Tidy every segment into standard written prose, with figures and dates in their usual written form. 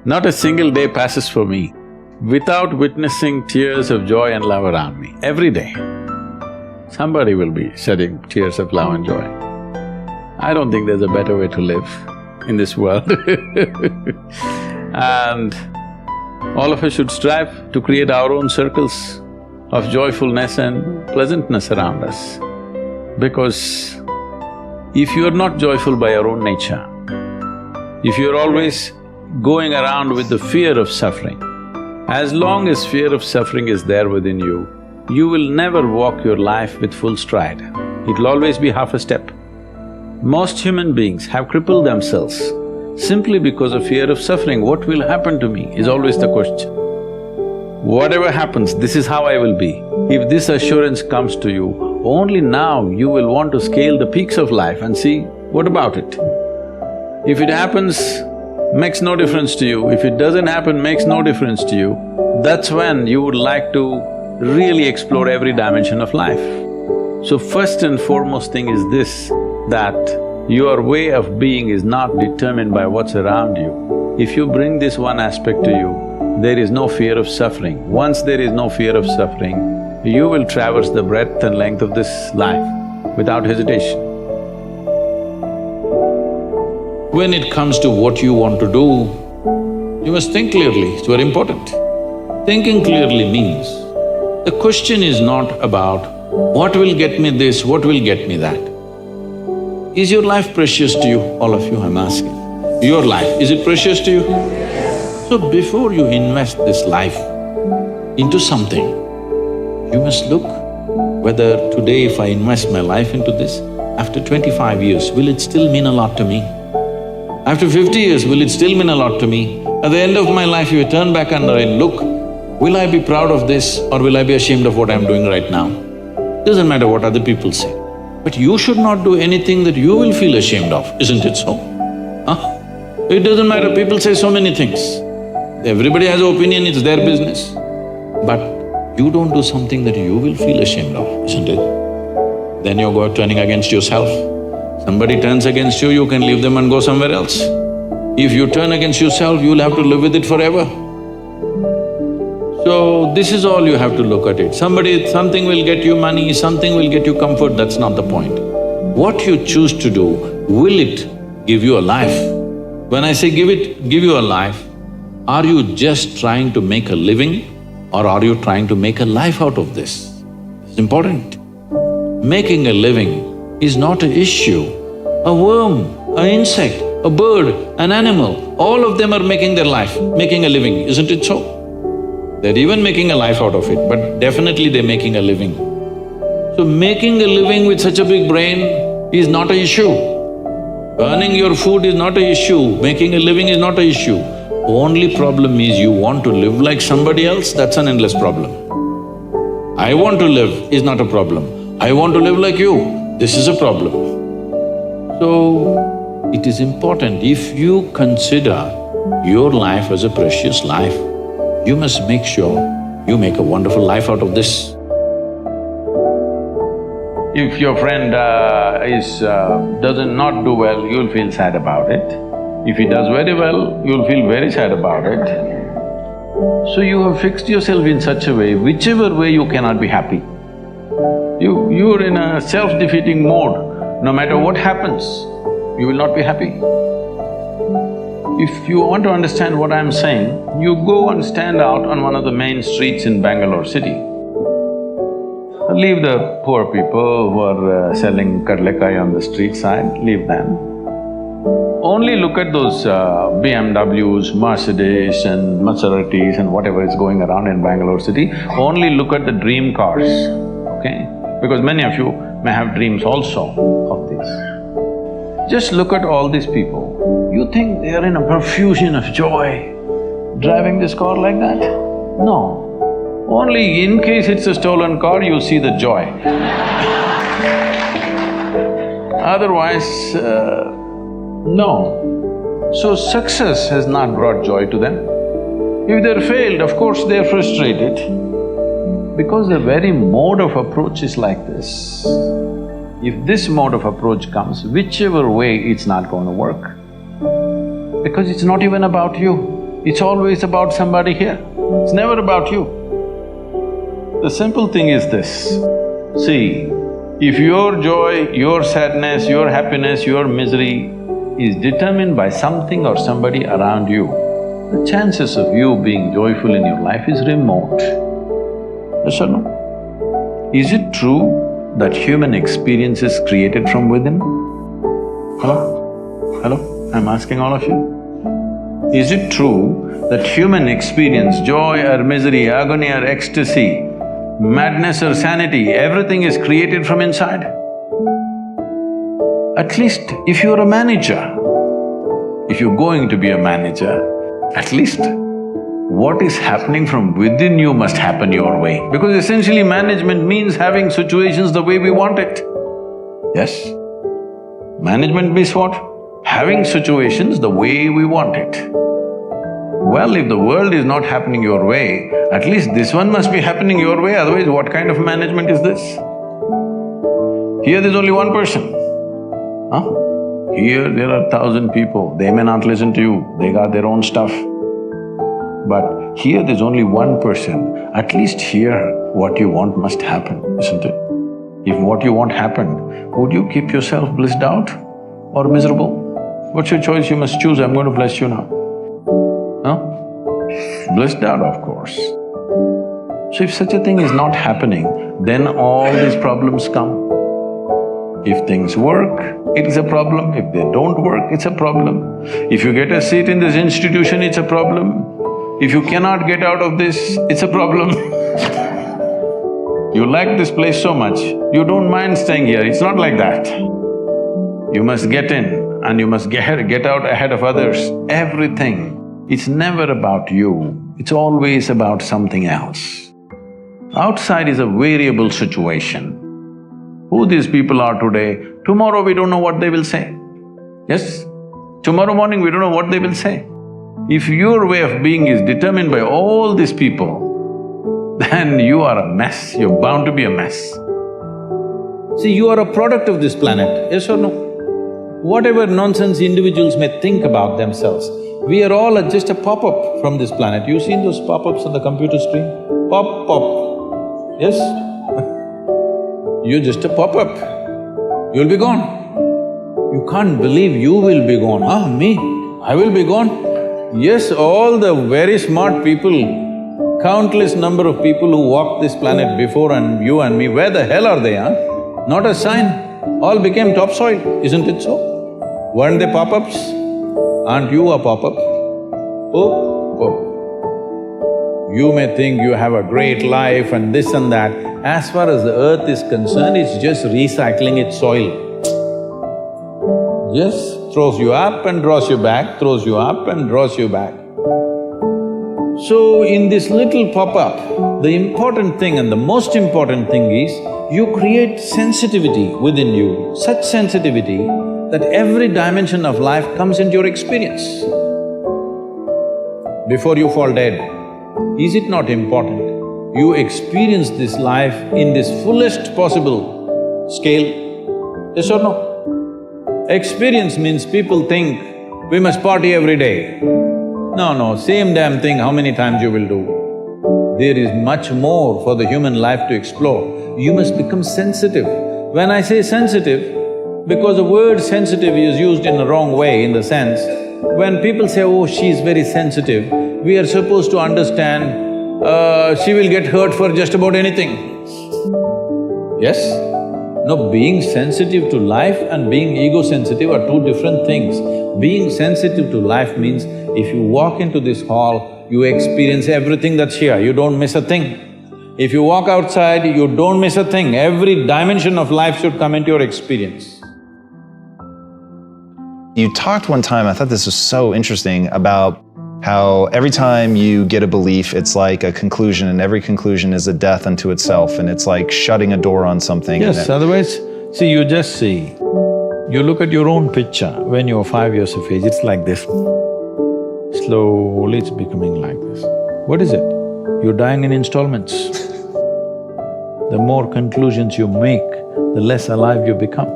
Not a single day passes for me without witnessing tears of joy and love around me. Every day, somebody will be shedding tears of love and joy. I don't think there's a better way to live in this world And all of us should strive to create our own circles of joyfulness and pleasantness around us. Because if you're not joyful by your own nature, if you're always going around with the fear of suffering, as long as fear of suffering is there within you, you will never walk your life with full stride. It'll always be half a step. Most human beings have crippled themselves simply because of fear of suffering. What will happen to me is always the question. Whatever happens, this is how I will be. If this assurance comes to you, only now you will want to scale the peaks of life and see, what about it? If it happens, makes no difference to you. If it doesn't happen, makes no difference to you. That's when you would like to really explore every dimension of life. So first and foremost thing is this, that your way of being is not determined by what's around you. If you bring this one aspect to you, there is no fear of suffering. Once there is no fear of suffering, you will traverse the breadth and length of this life without hesitation. When it comes to what you want to do, you must think clearly, it's very important. Thinking clearly means, the question is not about what will get me this, what will get me that. Is your life precious to you? All of you, I'm asking. Your life, is it precious to you? So before you invest this life into something, you must look whether today if I invest my life into this, after 25 years, will it still mean a lot to me? After 50 years, will it still mean a lot to me? At the end of my life, if I turn back and look, will I be proud of this or will I be ashamed of what I'm doing right now? Doesn't matter what other people say. But you should not do anything that you will feel ashamed of, isn't it so? Huh? It doesn't matter, people say so many things. Everybody has an opinion, it's their business. But you don't do something that you will feel ashamed of, isn't it? Then you're turning against yourself. Somebody turns against you, you can leave them and go somewhere else. If you turn against yourself, you'll have to live with it forever. So, this is all you have to look at it. Something will get you money, something will get you comfort, that's not the point. What you choose to do, will it give you a life? When I say give you a life, are you just trying to make a living or are you trying to make a life out of this? It's important. Making a living is not an issue. A worm, an insect, a bird, an animal, all of them are making their life, making a living, isn't it so? They're even making a life out of it, but definitely they're making a living. So making a living with such a big brain is not an issue. Earning your food is not an issue, making a living is not an issue. Only problem is you want to live like somebody else, that's an endless problem. I want to live is not a problem. I want to live like you, this is a problem. So, it is important, if you consider your life as a precious life, you must make sure you make a wonderful life out of this. If your friend does not do well, you'll feel sad about it. If he does very well, you'll feel very sad about it. So you have fixed yourself in such a way, whichever way you cannot be happy. You're in a self-defeating mode. No matter what happens, you will not be happy. If you want to understand what I'm saying, you go and stand out on one of the main streets in Bangalore city. Leave the poor people who are selling kadlekai on the street side, leave them. Only look at those BMWs, Mercedes and Maseratis and whatever is going around in Bangalore city. Only look at the dream cars, okay? Because many of you may have dreams also of this. Just look at all these people. You think they are in a profusion of joy, driving this car like that? No. Only in case it's a stolen car, you see the joy. Otherwise, no. So success has not brought joy to them. If they're failed, of course they're frustrated. Because the very mode of approach is like this. If this mode of approach comes, whichever way, it's not going to work. Because it's not even about you. It's always about somebody here. It's never about you. The simple thing is this, see, if your joy, your sadness, your happiness, your misery is determined by something or somebody around you, the chances of you being joyful in your life is remote. Yes or no? Is it true that human experience is created from within? Hello? Hello? I'm asking all of you. Is it true that human experience, joy or misery, agony or ecstasy, madness or sanity, everything is created from inside? At least if you're a manager, if you're going to be a manager, at least what is happening from within you must happen your way. Because essentially management means having situations the way we want it. Yes? Management means what? Having situations the way we want it. Well, if the world is not happening your way, at least this one must be happening your way, otherwise what kind of management is this? Here there's only one person. Here there are 1,000 people, they may not listen to you, they got their own stuff. But here there's only one person, at least here what you want must happen, isn't it? If what you want happened, would you keep yourself blissed out or miserable? What's your choice? You must choose, I'm going to bless you now. Blissed out, of course. So if such a thing is not happening, then all these problems come. If things work, it is a problem. If they don't work, it's a problem. If you get a seat in this institution, it's a problem. If you cannot get out of this, it's a problem. You like this place so much, you don't mind staying here, it's not like that. You must get in and you must get out ahead of others, everything. It's never about you, it's always about something else. Outside is a variable situation. Who these people are today, tomorrow we don't know what they will say. Yes? Tomorrow morning we don't know what they will say. If your way of being is determined by all these people, then you are a mess, you're bound to be a mess. See, you are a product of this planet, yes or no? Whatever nonsense individuals may think about themselves, we are all just a pop-up from this planet. You've seen those pop-ups on the computer screen? Pop, pop, yes? You're just a pop-up, you'll be gone. You can't believe you will be gone, me? I will be gone? Yes, all the very smart people, countless number of people who walked this planet before and you and me, where the hell are they, Not a sign, all became topsoil, isn't it so? Weren't they pop-ups? Aren't you a pop-up? Oh. You may think you have a great life and this and that. As far as the earth is concerned, it's just recycling its soil. Just throws you up and draws you back, throws you up and draws you back. So in this little pop-up, the important thing and the most important thing is, you create sensitivity within you, such sensitivity that every dimension of life comes into your experience. Before you fall dead, is it not important you experience this life in this fullest possible scale? Yes or no? Experience means people think we must party every day. No, same damn thing how many times you will do. There is much more for the human life to explore. You must become sensitive. When I say sensitive, because the word sensitive is used in the wrong way, in the sense, when people say, oh, she's very sensitive, we are supposed to understand, she will get hurt for just about anything. Yes? No, being sensitive to life and being ego-sensitive are two different things. Being sensitive to life means if you walk into this hall, you experience everything that's here, you don't miss a thing. If you walk outside, you don't miss a thing. Every dimension of life should come into your experience. You talked one time, I thought this was so interesting, about how every time you get a belief, it's like a conclusion, and every conclusion is a death unto itself, and it's like shutting a door on something. Yes, otherwise, see, you just see, you look at your own picture when you're 5 years of age, it's like this. Slowly it's becoming like this. What is it? You're dying in installments. The more conclusions you make, the less alive you become.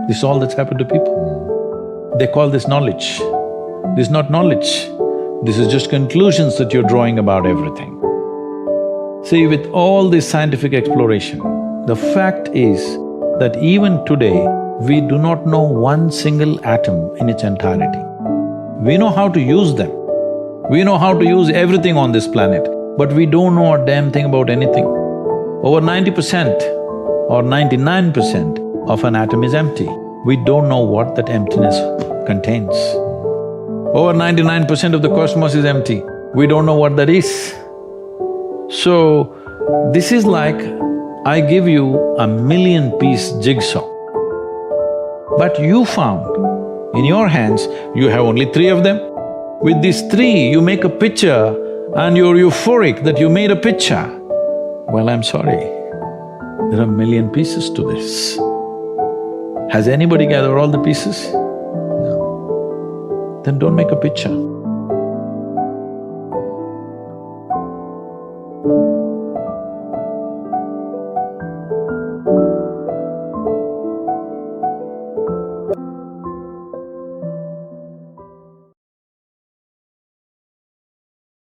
This is all that's happened to people. They call this knowledge. This is not knowledge. This is just conclusions that you're drawing about everything. See, with all this scientific exploration, the fact is that even today, we do not know one single atom in its entirety. We know how to use them. We know how to use everything on this planet, but we don't know a damn thing about anything. Over 90% or 99% of an atom is empty. We don't know what that emptiness contains. Over 99% of the cosmos is empty. We don't know what that is. So, this is like I give you a 1,000,000-piece jigsaw. But you found, in your hands, you have only 3 of them. With these 3, you make a picture and you're euphoric that you made a picture. Well, I'm sorry, there are 1,000,000 pieces to this. Has anybody gathered all the pieces? No. Then don't make a picture.